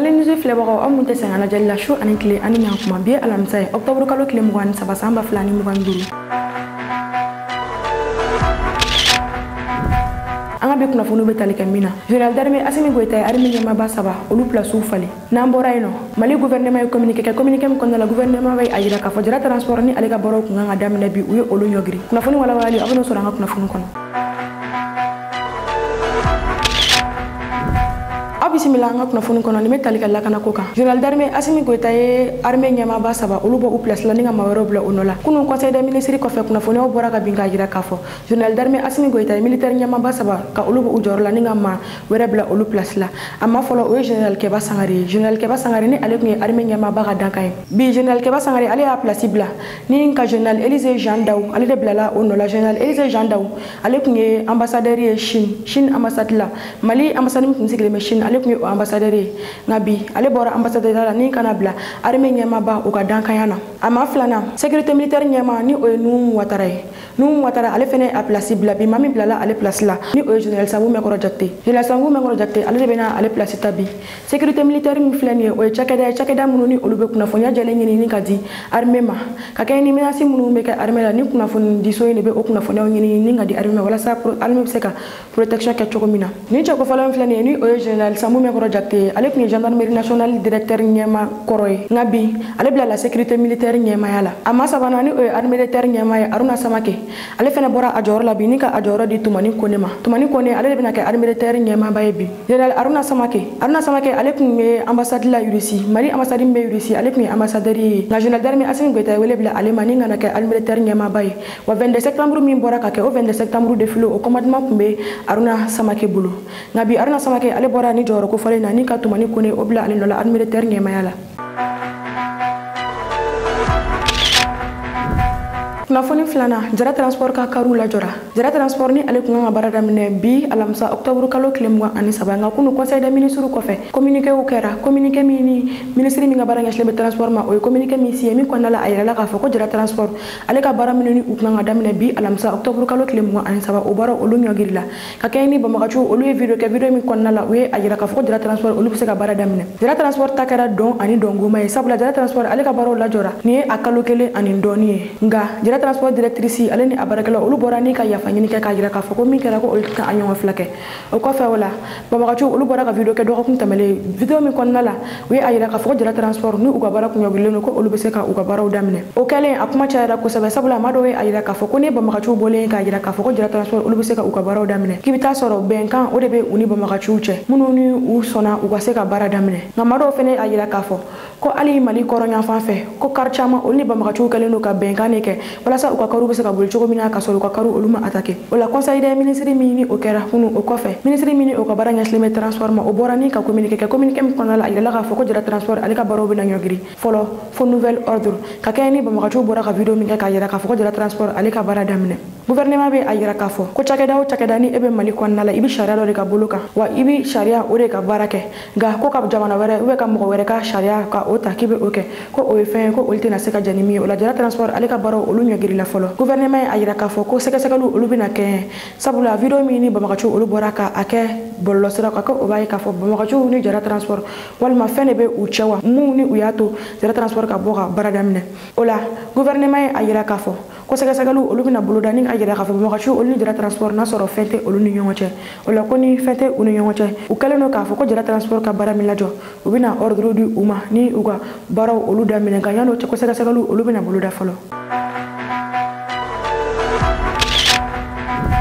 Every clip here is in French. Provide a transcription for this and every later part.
Malin Nizu Flavor of Montessan and Jella Show and Clay and Yankuma Bia Alamsai, October Coloclim 1, Sabasamba Flani Muganduru. Anga be kuna funu betali kamina General Darme Assimi Goita Armi Maba Saba olu plasu fali nambora ino Mali gouvernement communiquer ko na la gouvernement way ayira ka fojara transport ni alega boro ku nga damina bi uyo olu nyogri kuna funu wala wali abono so ranga kuna funu kono Bismillah nga kuna funu kono ni metali kala kana koka General Darme Assimi Goita Armi Maba Saba olu bo place la ninga mawero bla onola kunu conseil des ministres ko fe kuna funu o bora ka binga ayira ka fo General Darme Assimi Goita militaire Maba Saba ka olu bo ujor la ninga ma werebla olu place la amma folo o General Keba Sangare ni ale kun armée Maba ka dankay bi General Keba Sangare ale a place bla ni ka General Élysée Jean Daou ale de blala onola General Élysée Jean Daou ale kun ambassadeur Chine ambassade la Mali ambassade mi sigle Chine ale kun ambassadeur ngabi ale bora ambassadeur la ni kana bla armée Maba o ka dankayana amma flana sécurité militaire nyama ni o nu watara ale fene a place bla bi mami blala ale place la ni o General Sambou Mekoro Jakte ale bena ale place tabi sécurité militaire mi flani o chakeda mununi olube kuna fonya jale nyini ni kadi armée ma ka kay ni menasi munu meka armée la ni kuna fon diso ni be o kuna fonya nyini ni ngadi armée wala sa armée seka protection ka chokomina ni chako fala flani ni o General Sambou Mekoro Jakte ale kun gendarmerie nationale directeur nyema koroy ngabi ale bla la sécurité militaire nyema yala amma sabana ni o armée militaire nyema ya Aruna Samake ale fene bora ajoro la binika ajoro di tumani kone ale bena ka armée militaire nyema bayebi General Aruna Samake ale kun ambassade la Russie Mali ambassade be Russie ale kun ambassadeur na General Darme Assimi Goita wele bla ale mani ngana ka armée militaire nyema baye wa 22 septembre mi bora ka ke o 22 septembre de filo au commandement kumbe Aruna Samake bulu ngabi Aruna Samake ale bora ni joro ko fale na ni ka tumani kone o bla ale no la armée militaire nyema yala Nafoni flana jara transport ka karu la jora jara transport ni ale kunga barada mine bi alamsa octobre kalo klemwa ani sabanga kunu conseil des ministres ko fe communiquer o kera communiquer mini ministre mi ngabara ngasle transport ma o communiquer mi si mi ko nala ayra la ka fa ko jara transport ale ka bara mini ukanga damine bi alamsa octobre kalo klemwa ani saba o bara o lu nyogirila ka kayni ba magachu o lu video mi ko nala we ayra ka fa ko jara transport o lu se ka barada mine jara transport takara don ani dongo may sabla jara transport ale ka baro la jora ni akalo kele ani doni nga transport directrice ale ni abarakala olu bora ni ka yafa nyini ka jira ka foko mi kala ko ol ka anyo flake o ko fa wala baba ka olu bora ka video ke do ko tamale video mi kon nala we ayira ka foko jira transport ni uga bara ku nyogile no ko olu be se ka uga bara o damne o kale akuma chaira ko sabe sabula mado we ayira ka foko ni baba ka bole ka jira ka foko jira transport olu be se ka uga bara o damne kibita soro benkan o de be uni baba ka chuche mununi u sona uga se ka bara damne ngamado fene ayira ka fo ko ali Mali koronya fanfe ko karchama ol ni baba ka kale no ka benkan ke wala sa uka karu be se ka bol chogo mina ka solo ka karu oluma attaquer wala conseil des ministres mini o kera hunu o kofe ministre mini o ka baranga sleme transforma o borani ka communiquer mi konala ila la ka foko jira transport ali ka baro be na nyogri folo fo nouvel ordre ka kayni ba ma ka bora ka video mi ka yira ka foko jira transport ali ka bara damne gouvernement be ayira ka fo ko chakeda ni ebe Mali konala ibi sharia do ka buluka wa ibi sharia o de ka barake ga ko ka jamana were we ka mo were ka sharia ka o takibe oke ko o fe ko ulti na se ka janimi o la jira transport ali ka baro olu nyogri la folo gouvernement ayira ka fo ko sekalu olu bina ke sabula video mi ni bamakachu olu boraka ake bollo sira ka ko obayi ka fo bamakachu ni jara transport wal ma fene be uchewa mu ni uyato jara transport ka boka baradamne ola gouvernement ayira ka fo ko sekalu olu bina buluda ni ayira ka fo bamakachu olu ni jara transport na soro fete olu ni nyongoche ola ko ni fete olu nyongoche ukaleno ka fo ko jara transport ka baramila jo ubina ordre du uma ni uga baro olu damine ga yano ko sekalu olu bina buluda folo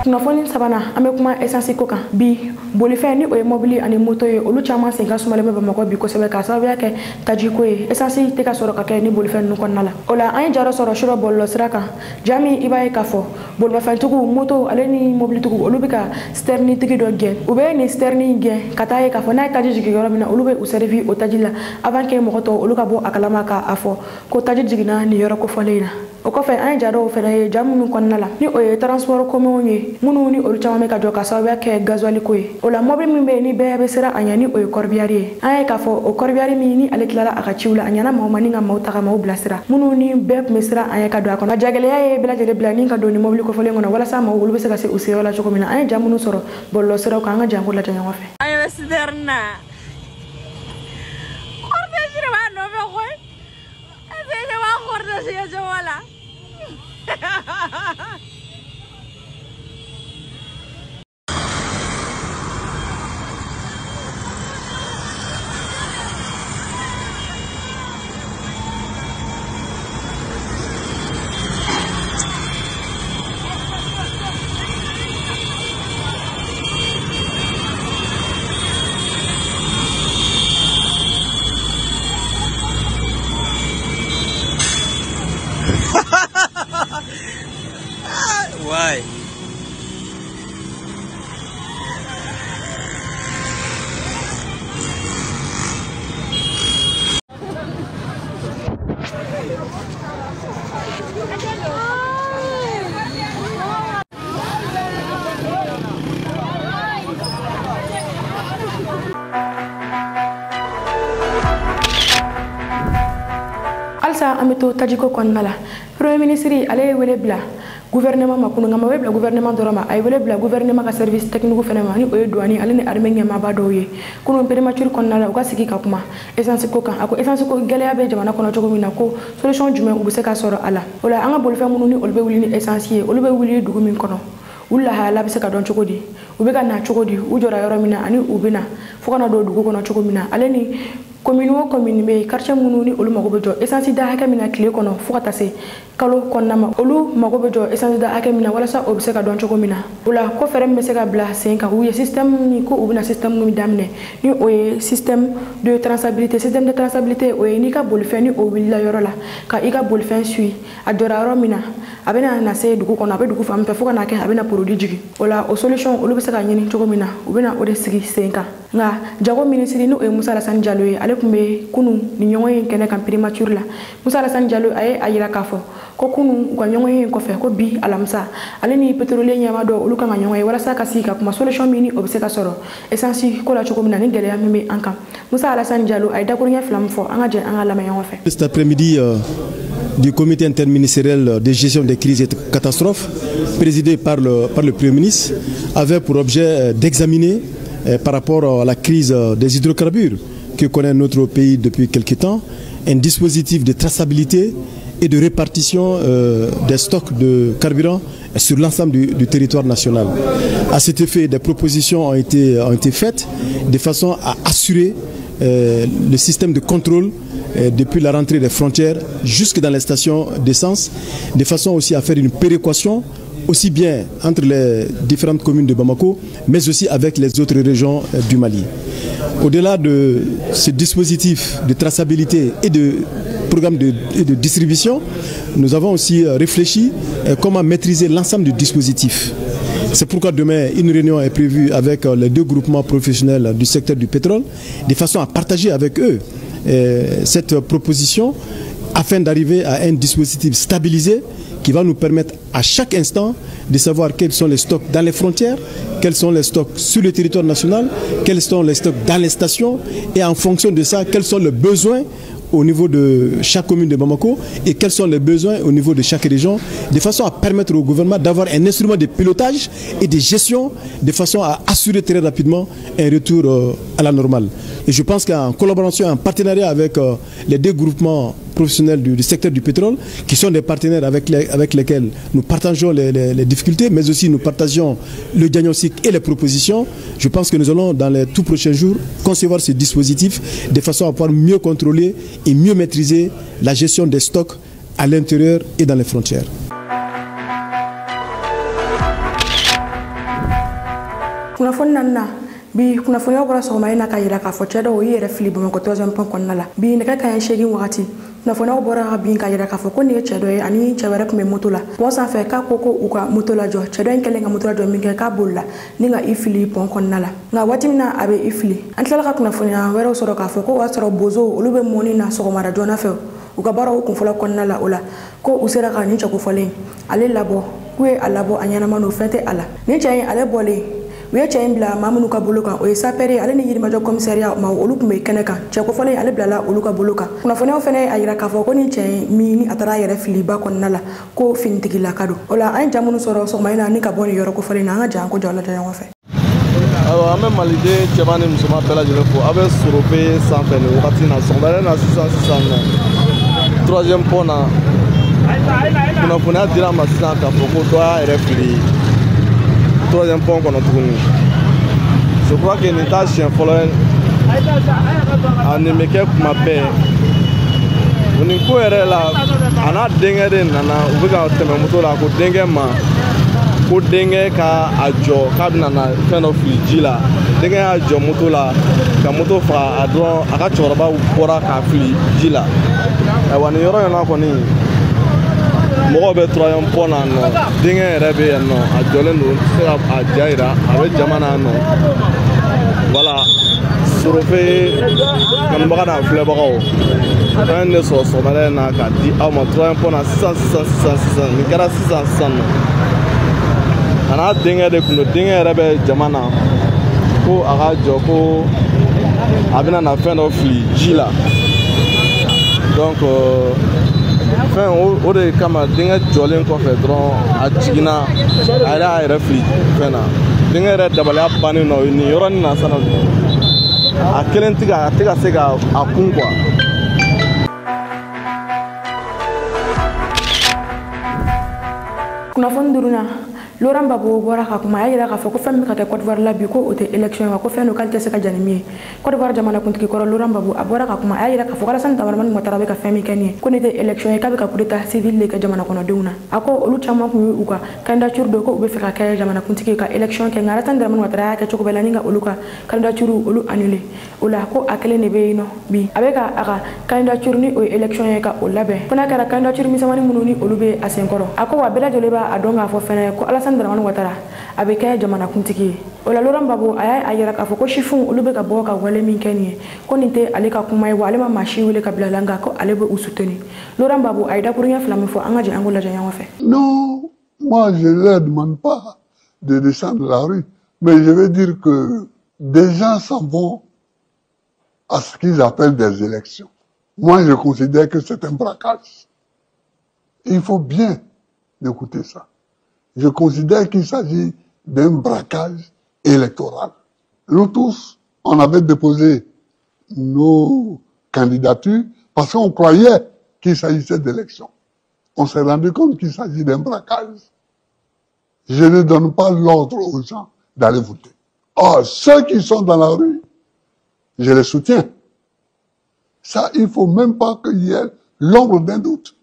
Nafoni sabana ame kuma essence ko kan bi boli fe ni o mobile ani moto ye olu chama se ga sumale me ba mako bi ko sebe ka sabe yake taji ko e essence te ka soro ka ke ni boli fe nu kon nala ola an jaro soro shuro bollo sraka jami ibaye ka fo bol ba fa tugu moto ale ni mobile tugu olu bi ka sterni tigi do gen ube ni sterni gen kata ye ka fo na taji jigi yoro mina olu be u servi o tajila avant que mo to olu ka bo akalama ka afo ko taji jigina ni yoro ko folena o ko fe an jaro fe na jamu nu kon nala ni o transport ko mo ni munu ni olu chama me ka joka sabe ke gasoil ko ola mobile mi be ni be sera anyani o corbiari ay ka fo o corbiari mi ni ale klala aka chiula anyana ma mani nga mauta ka mau blasira munu ni be mesra ay ka do ko na jagale ay bela jele bla ni ka do ni mobile ko fole ngona wala sa ma olu be se ka se usi wala choko mina ay jamunu soro bollo sera ka nga jangu la tanya wafe ay wesderna Why? Alsa amito tajiko konnala Premier ministre ale wele bla gouvernement makunu ngama wele bla gouvernement dorama ay wele bla gouvernement ka service technique fenema ni oye douani ale ne armée ngema ba doye kunu primature konnala uka sigi ka kuma essence ko kan ako essence ko geleya be jamana kono jogo mina ko solution jume u se ka soro ala wala anga bol fe munu ni olbe wuli ni essentiel olbe wuli dugu min kono ulla hala be se ka don chogodi ube ka na chogodi u jora yoro mina ani ubina fukana do dugu kono chogo mina ale ni commune o commune be quartier munu ni olu mago be jo essence da haka mina clé kono fukata se kalo konnama olu mago be jo essence da haka mina wala sa obse ka don chogo mina wala ko fere me se ka bla 5 ka uye système ni ko ubina système mi damne ni oye système de traçabilité oye ni ka bol fe ni o willa yoro la ka ika bol fe sui adora ro mina abena na se dugu kono abe dugu fam pe fukana ke abena produit jigi wala o solution olu be se ka nyini chogo mina ubina o de sigi 5 nga jago ministre ni o Musa Alassane Diallo ale kumbe kunu ni nyongoyen kene kan primature la Musa Alassane Diallo ay ayira kafo ko kunu ko nyongoyen ko fe ko bi alamsa ale ni pétrolier nyama do olu kan nyongoyen wala sa kasika kuma solution mini obseka soro essence ko la choko mina ni gele ya meme anka Musa Alassane Diallo ay dakor nya flam fo anga je anga lama yon fe. Cet après-midi du comité interministériel de gestion des crises et catastrophes présidé par le Premier ministre avait pour objet d'examiner par rapport à la crise des hydrocarbures que connaît notre pays depuis quelque temps, un dispositif de traçabilité et de répartition des stocks de carburant sur l'ensemble du territoire national. À cet effet, des propositions ont été faites de façon à assurer le système de contrôle depuis la rentrée des frontières jusque dans les stations d'essence, de façon aussi à faire une péréquation aussi bien entre les différentes communes de Bamako, mais aussi avec les autres régions du Mali. Au-delà de ce dispositif de traçabilité et de programme de distribution, nous avons aussi réfléchi comment maîtriser l'ensemble du dispositif. C'est pourquoi demain, une réunion est prévue avec les deux groupements professionnels du secteur du pétrole, de façon à partager avec eux cette proposition afin d'arriver à un dispositif stabilisé qui va nous permettre à chaque instant de savoir quels sont les stocks dans les frontières, quels sont les stocks sur le territoire national, quels sont les stocks dans les stations et en fonction de ça, quels sont les besoins au niveau de chaque commune de Bamako et quels sont les besoins au niveau de chaque région, de façon à permettre au gouvernement d'avoir un instrument de pilotage et de gestion de façon à assurer très rapidement un retour à la normale. Et je pense qu'en collaboration, en partenariat avec les deux groupements professionnels du secteur du pétrole, qui sont des partenaires avec lesquels nous partageons les difficultés, mais aussi nous partageons le diagnostic et les propositions, je pense que nous allons dans les tout prochains jours concevoir ce dispositif de façon à pouvoir mieux contrôler et mieux maîtriser la gestion des stocks à l'intérieur et dans les frontières. bi kuna fo yobora so mai na ka yira ka fo chedo o yere filibo ko tozem pon kon nala bi ne ka kan shegi wakati na fo na obora bi ka yira ka fo ko ne chedo ani chewere ko me motola bon sa fe ka koko u ka motola jo chedo en kele nga motola jo mi ka bulla ni nga ifili pon kon nala nga wati mina abe ifili antala ka kuna fo nya wero so ka fo ko wa so bozo olube moni na so mara jo na fe u ka baro ko fola kon nala ola ko usera ka ni chako folen ale labo kwe alabo anyana mano fete ala ni chayi ale bole we chain bla mamunu ka boloka o esa pere ale ni yirima jo commissariat ma oluku me keneka che ko fole ale bla la oluka boloka kuna fone o fene ayira ka fo ko ni chain mi ni atara yere filiba kon nala ko fintigi la kado ola an jamunu soro so mayna ni ka boni yoro ko fole na nga jan ko jolo tan wafe alors même malide chemani musuma pela jere fo ave sorope sans fene wakati na sondale na 600 troisième point na kunnafoniya dira ma sisan k'a fɔ ko dɔ y'a yɛrɛ fili troisième pont kɔnɔ tuguni. Je crois que nin t'a siɲɛ fɔlɔ ye a nin bɛ kɛ kuma bɛɛ. Nin ko yɛrɛ la a n'a denkɛ de nana u bɛ ka tɛmɛ moto la ko denkɛ ma ko denkɛ ka a jɔ k'a bɛ na fɛn dɔ fili ji la. Denkɛ y'a jɔ moto la ka moto faga a dɔrɔn a ka cɛkɔrɔba bɔra k'a fili ji la. Ayiwa nin yɔrɔ in na kɔni mɔgɔw bɛ troisième pont na nɔ denkɛ yɛrɛ bɛ yen nɔ a jɔlen don se ka a ja yira a bɛ jama na nɔ. Voilà Sorofe kanubaga n'a filɛbagaw an ye ne sɔrɔ sɔgɔmada in na k'a di aw ma troisième pont na sisan nin kɛra sisan nɔ. A n'a denkɛ de kun don denkɛ yɛrɛ bɛ jama na ko a ka jɔ ko a bɛna na fɛn dɔ fili ji la. Donc fɛn o de kama denkɛ jɔlen kɔfɛ dɔrɔn a jiginna a yɛrɛ y'a yɛrɛ fili fɛn na. Denkɛ yɛrɛ dabaliya bannen nɔ nin yɔrɔnin na sisan a kelen tɛ ka se ka a kun quoi. Kunnafoni duruna Laurent Gbagbo bɔra ka kuma a yira k'a fɔ ko fɛn min bɛ ka kɛ Côte d'Ivoire la bi ko o tɛ élection ye ko fɛn do k'ale tɛ se ka jani min ye. Côte d'Ivoire jamanakuntigi kɔrɔ Laurent Gbagbo a bɔra ka kuma a yira k'a fɔ ko Alassane Dramane Ouattara bɛ ka fɛn min kɛ nin ye ko nin tɛ élection ye k'a bɛ ka coup d'état civil de kɛ jamana kɔnɔdenw na. A ko olu caman kun ye u ka candidature do ko u bɛ fɛ ka kɛ jamanakuntigi ka élection kɛ nka Alassane Dramane Ouattara y'a kɛ cogo bɛɛ la ni ka olu ka candidature olu annulé. O la ko a kelen de bɛ yen nɔ bi a bɛ ka a ka candidature ni o ye élection ye ka o labɛn fo n'a kɛra candidature misɛnmanin minnu ni olu bɛ a senkɔrɔ. A ko wa bɛɛ lajɛlen b'a dɔn k'a fɔ fɛnɛ ko Alassane Dramane Ouattara a bɛ kɛ jamanakuntigi ye. O la Laurent Gbagbo a y'a yira k'a fɔ ko sifinw olu bɛ ka bɔ ka wale min kɛ nin ye ko nin tɛ ale ka kuma ye wa ale ma maa si wele ka bila la nka ko ale bɛ u soutenir. Laurent Gbagbo a ye dakuruɲɛ fila min fɔ an ka jɛ an k'o lajɛ ɲɔgɔn fɛ. Non, moi je ne leur demande pas de descendre la rue, mais je veux dire que des gens s'en vont à ce qu'ils appellent des élections. Moi je considère que c'est un braquage. Il faut bien écouter ça. Je considère qu'il s'agit d'un braquage électoral. Nous tous, on avait déposé nos candidatures parce qu'on croyait qu'il s'agissait d'élections. On s'est rendu compte qu'il s'agit d'un braquage. Je ne donne pas l'ordre aux gens d'aller voter. Or, ceux qui sont dans la rue, je les soutiens. Ça, il ne faut même pas qu'il y ait l'ombre d'un doute.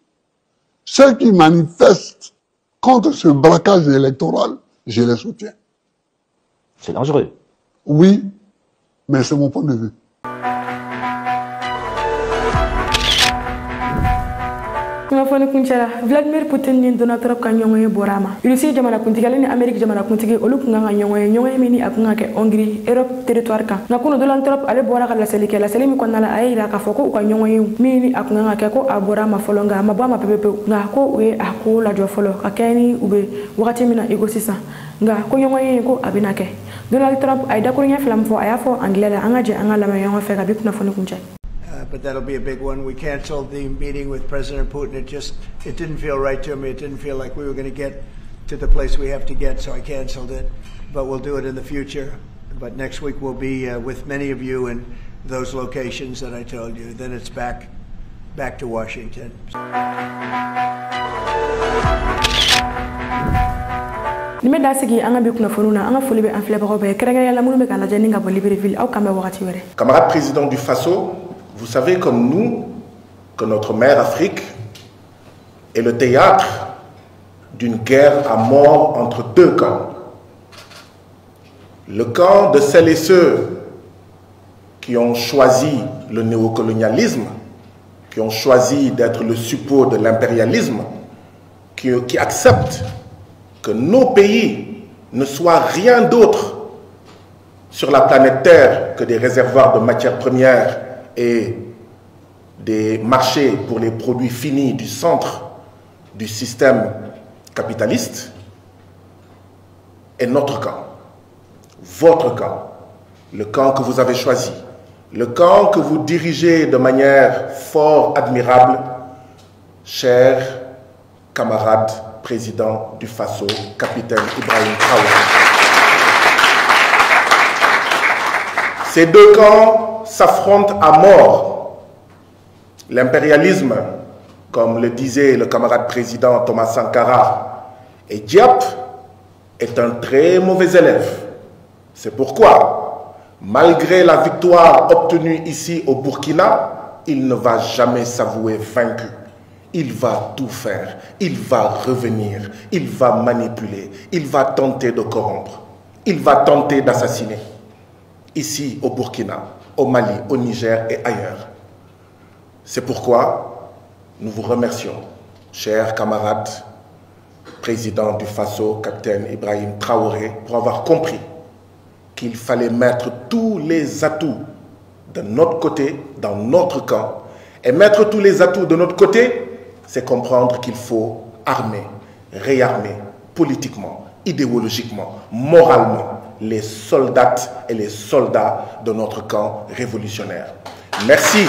Ceux qui manifestent contre ce braquage électoral, je les soutiens. C'est dangereux. Oui, mais c'est mon point de vue. Kunnafoni kuncɛla Vladimir Poutine ni Donald Trump ka ɲɔgɔn ye bɔra a ma. Russie jamanakuntigi ale ni Amérique jamanakuntigi olu kun kan ka ɲɔgɔn ye min ni a kun ka kɛ Hongrie Europe territoire kan. Nka kunu Donald Trump ale bɔra ka laseli kɛ laseli min kɔnɔna la a ye yira k'a fɔ ko u ka ɲɔgɔn ye min ni a kun kan ka kɛ ko a bɔra a ma fɔlɔ nka a ma bɔ a ma pepepewu nka ko u ye a ko lajɔ fɔlɔ ka kɛ ni u bɛ wagati min na i ko sisan nka ko ɲɔgɔn ye ko a bɛna kɛ. Donald Trump a ye dakuruɲɛ fila min fɔ a y'a fɔ anglais la an ka jɛ an ka lamɛn ɲɔgɔn fɛ ka bi kunnafoni kuncɛ. But that'll be a big one. We canceled the meeting with President Putin. It didn't feel right to me. It didn't feel like we were going to get to the place we have to get, so I canceled it. But we'll do it in the future. But next week we'll be with many of you in those locations that I told you. Then it's back to Washington. Nime da sigi an ka bi kunnafoniw na an ka foli bɛ an filɛbagaw bɛɛ kɛrɛnkɛrɛnnenya la minnu bɛ k'a lajɛ ni ka bɔ Libreville aw kan bɛ wagati wɛrɛ. Camarades président du Faso, vous savez comme nous que notre mère Afrique est le théâtre d'une guerre à mort entre deux camps. Le camp de celles et ceux qui ont choisi le néocolonialisme, qui ont choisi d'être le suppôt de l'impérialisme, qui acceptent que nos pays ne soient rien d'autre sur la planète Terre que des réservoirs de matières premières et des marchés pour les produits finis du centre du système capitaliste, est notre camp, votre camp, le camp que vous avez choisi, le camp que vous dirigez de manière fort admirable, cher camarade président du Faso, capitaine Ibrahim Traoré. Ces deux camps s'affrontent à mort. L'impérialisme comme le disait le camarade président Thomas Sankara, et Diop est un très mauvais élève. C'est pourquoi, malgré la victoire obtenue ici au Burkina, il ne va jamais s'avouer vaincu. Il va tout faire, il va revenir, il va manipuler, il va tenter de corrompre, il va tenter d'assassiner. Ici au Burkina, au Mali, au Niger et ailleurs. C'est pourquoi nous vous remercions, chers camarades, président du Faso, capitaine Ibrahim Traoré, pour avoir compris qu'il fallait mettre tous les atouts de notre côté, dans notre camp. Et mettre tous les atouts de notre côté, c'est comprendre qu'il faut armer, réarmer, politiquement, idéologiquement, moralement, les soldates et les soldats de notre camp révolutionnaire. Merci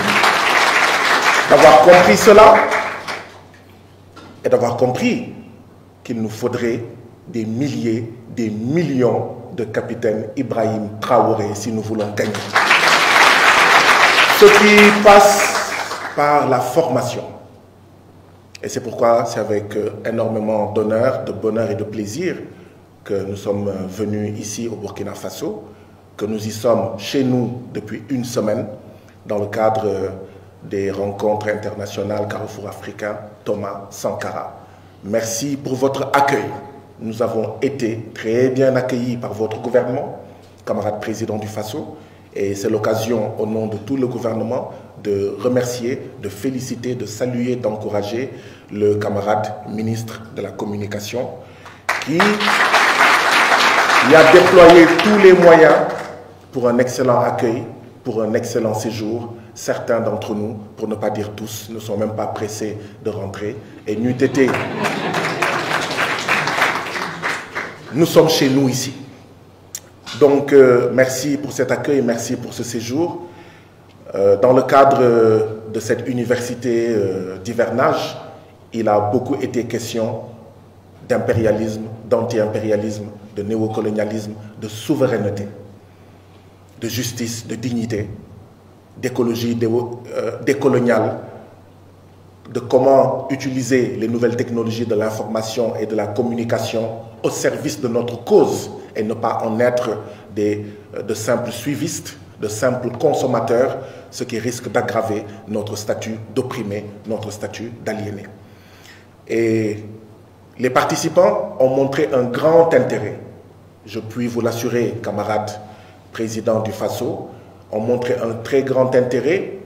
d'avoir compris cela et d'avoir compris qu'il nous faudrait des milliers, des millions de capitaines Ibrahim Traoré si nous voulons gagner. Ce qui passe par la formation. Et c'est pourquoi c'est avec énormément d'honneur, de bonheur et de plaisir que nous sommes venus ici au Burkina Faso, que nous y sommes chez nous depuis une semaine dans le cadre des rencontres internationales Carrefour africain Thomas Sankara. Merci pour votre accueil. Nous avons été très bien accueillis par votre gouvernement, camarade président du Faso, et c'est l'occasion au nom de tout le gouvernement de remercier, de féliciter, de saluer, d'encourager le camarade ministre de la Communication qui a déployé tous les moyens pour un excellent accueil, pour un excellent séjour. Certains d'entre nous, pour ne pas dire tous, ne sont même pas pressés de rentrer. Et n'eût été... Nous sommes chez nous ici. Donc, merci pour cet accueil, merci pour ce séjour. Dans le cadre de cette université d'hivernage, il a beaucoup été question d'impérialisme, d'anti-impérialisme, de néocolonialisme, de souveraineté, de justice, de dignité, d'écologie décoloniale, de comment utiliser les nouvelles technologies de l'information et de la communication au service de notre cause et ne pas en être de simples suivistes, de simples consommateurs, ce qui risque d'aggraver notre statut d'opprimé, notre statut d'aliéné. Et les participants ont montré un grand intérêt. Je puis vous l'assurer, camarades présidents du Faso, ont montré un très grand intérêt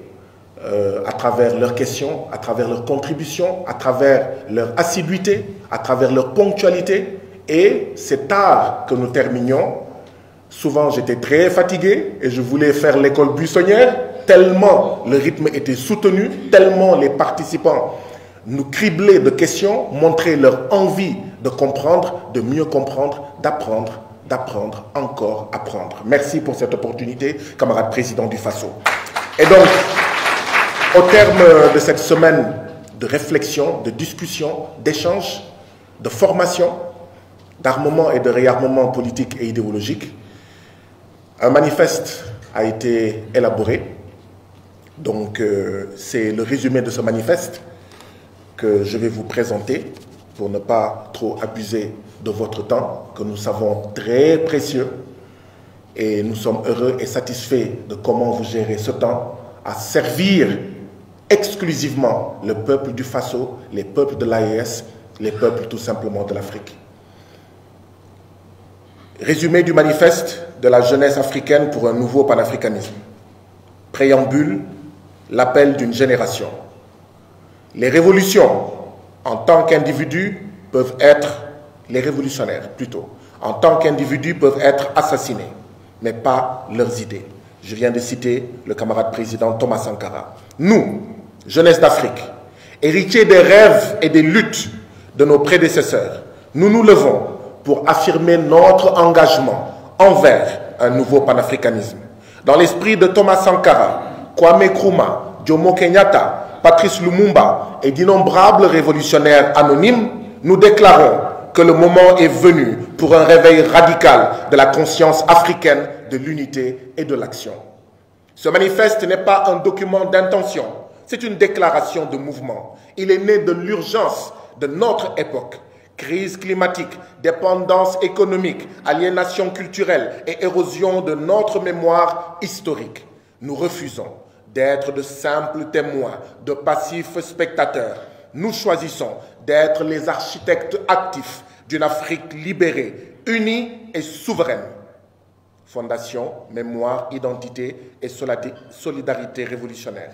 à travers leurs questions, à travers leurs contributions, à travers leur assiduité, à travers leur ponctualité. Et c'est tard que nous terminions. Souvent, j'étais très fatigué et je voulais faire l'école buissonnière, tellement le rythme était soutenu, tellement les participants nous criblaient de questions, montraient leur envie de comprendre, de mieux comprendre, d'apprendre, d'apprendre, encore apprendre. Merci pour cette opportunité, camarade président du Faso. Et donc, au terme de cette semaine de réflexion, de discussion, d'échange, de formation, d'armement et de réarmement politique et idéologique, un manifeste a été élaboré. Donc, c'est le résumé de ce manifeste que je vais vous présenter pour ne pas trop abuser de votre temps, que nous savons très précieux. Et nous sommes heureux et satisfaits de comment vous gérez ce temps à servir exclusivement le peuple du Faso, les peuples de l'AES, les peuples tout simplement de l'Afrique. Résumé du manifeste de la jeunesse africaine pour un nouveau panafricanisme. Préambule, l'appel d'une génération. Les révolutions, en tant qu'individus, peuvent être, les révolutionnaires plutôt, en tant qu'individus peuvent être assassinés, mais pas leurs idées. Je viens de citer le camarade président Thomas Sankara. Nous, jeunesse d'Afrique, héritiers des rêves et des luttes de nos prédécesseurs, nous nous levons pour affirmer notre engagement envers un nouveau panafricanisme. Dans l'esprit de Thomas Sankara, Kwame Nkrumah, Jomo Kenyatta, Patrice Lumumba et d'innombrables révolutionnaires anonymes, nous déclarons que le moment est venu pour un réveil radical de la conscience africaine de l'unité et de l'action. Ce manifeste n'est pas un document d'intention, C'est une déclaration de mouvement. Il est né de l'urgence de notre époque. Crise climatique, dépendance économique, aliénation culturelle et érosion de notre mémoire historique. Nous refusons d'être de simples témoins, de passifs spectateurs. Nous choisissons d'être les architectes actifs d'une Afrique libérée, unie et souveraine. Fondation, mémoire, identité et solidarité révolutionnaire.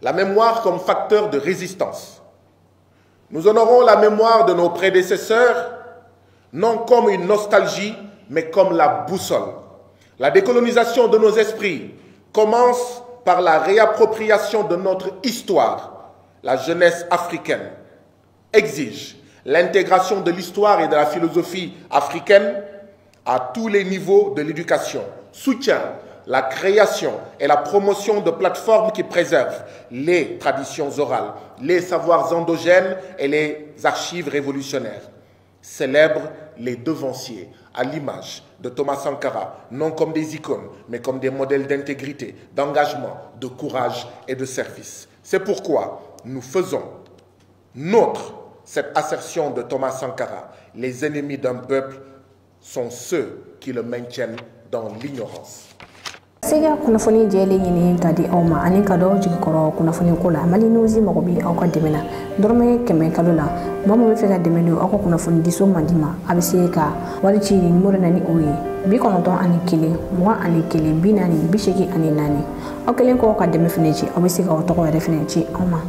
La mémoire comme facteur de résistance. Nous honorons la mémoire de nos prédécesseurs, non comme une nostalgie, mais comme la boussole. La décolonisation de nos esprits commence par la réappropriation de notre histoire. La jeunesse africaine exige l'intégration de l'histoire et de la philosophie africaine à tous les niveaux de l'éducation, soutient la création et la promotion de plateformes qui préservent les traditions orales, les savoirs endogènes et les archives révolutionnaires, célèbre les devanciers à l'image de Thomas Sankara, non comme des icônes, mais comme des modèles d'intégrité, d'engagement, de courage et de service. C'est pourquoi nous faisons nôtre cette assertion de Thomas Sankara. Les ennemis d'un peuple sont ceux qui le maintiennent dans l'ignorance. Sega kunafoni jeli nyini kadi awma ani kado jikoro kunafoni kula mali nuzi magobi awka demena dorme keme kalula mamu be feka demenu awko kunafoni diso mandima abiseka wali ci morena ni oyi bi konoton ani kile mo ani kile binani bisheki ani nani awkelen ko ka deme feneci abiseka awto ko refeneci awma